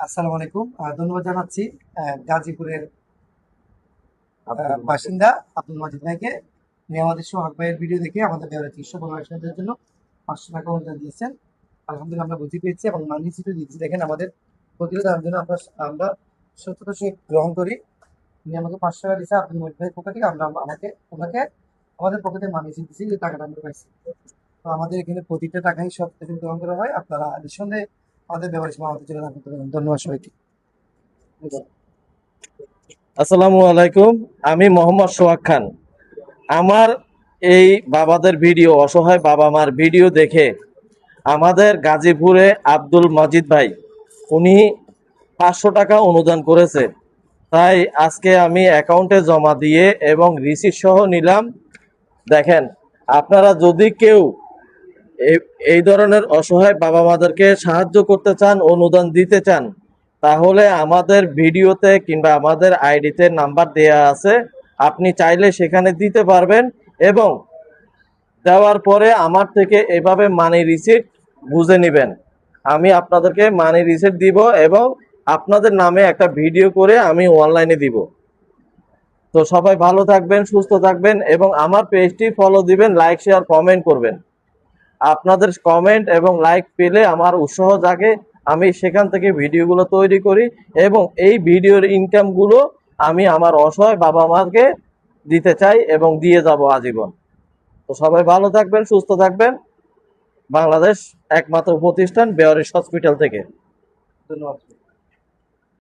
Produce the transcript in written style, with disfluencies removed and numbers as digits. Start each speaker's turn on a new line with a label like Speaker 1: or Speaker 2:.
Speaker 1: আসসালামু আলাইকুম। ধন্যবাদ জানাচ্ছি গাজীপুরের বাসিন্দা আব্দুল মজিদ ভাইকে। উনি আমাদের সোহাগ ভাইয়ের ভিডিও দেখে আমাদের দেওয়ার চিকিৎসা পরামর্শের জন্য 500 টাকা অনুদান দিয়েছেন। আলহামদুলিল্লাহ আমরা বুঝে পেয়েছি এবং মানি সিটও দিচ্ছি। দেখেন আমাদের প্রতিরোধের জন্য আমরা সত্যতা সহিত গ্রহণ করি। উনি আমাকে 500 টাকা দিয়েছে আব্দুল মজিদ ভাইয়ের পক্ষ থেকে। আমরা ওনাকে আমাদের পক্ষ থেকে মানি সিট দিচ্ছি, যে টাকাটা আমরা পাইছি। তো আমাদের এখানে প্রতিটা টাকাই সত্যতা সহিত গ্রহণ করা হয়। আপনারা নিঃসন্দেহে আমাদের ব্যবহার সীমা আমাদের জন্য রাখতে পারেন। ধন্যবাদ সবাইকে।
Speaker 2: আসসালামু আলাইকুম। আমি মোহাম্মদ সোহাগ খান। আমার এই বাবাদের ভিডিও, অসহায় বাবা মার ভিডিও দেখে আমাদের গাজীপুরে আব্দুল মজিদ ভাই উনি 500 টাকা অনুদান করেছে। তাই আজকে আমি অ্যাকাউন্টে জমা দিয়ে এবং রিসিট সহ নিলাম। দেখেন, আপনারা যদি কেউ এই ধরনের অসহায় বাবা মাদেরকে সাহায্য করতে চান, অনুদান দিতে চান, তাহলে আমাদের ভিডিওতে কিংবা আমাদের আইডিতে নাম্বার দেয়া আছে, আপনি চাইলে সেখানে দিতে পারবেন। এবং দেওয়ার পরে আমার থেকে এভাবে মানি রিসিট বুঝে নেবেন। আমি আপনাদেরকে মানি রিসিট দিব এবং আপনাদের নামে একটা ভিডিও করে আমি অনলাইনে দিব। তো সবাই ভালো থাকবেন, সুস্থ থাকবেন এবং আমার পেজটি ফলো দিবেন, লাইক শেয়ার কমেন্ট করবেন। আপনাদের কমেন্ট এবং লাইক পেলে আমার উৎসাহ জাগে, আমি সেখান থেকে ভিডিওগুলো তৈরি করি এবং এই ভিডিওর ইনকামগুলো আমি আমার অসহায় বাবা মাকে দিতে চাই এবং দিয়ে যাব আজীবন। তো সবাই ভালো থাকবেন, সুস্থ থাকবেন। বাংলাদেশ একমাত্র প্রতিষ্ঠান বেয়ারিশ হসপিটাল থেকে।
Speaker 1: ধন্যবাদ।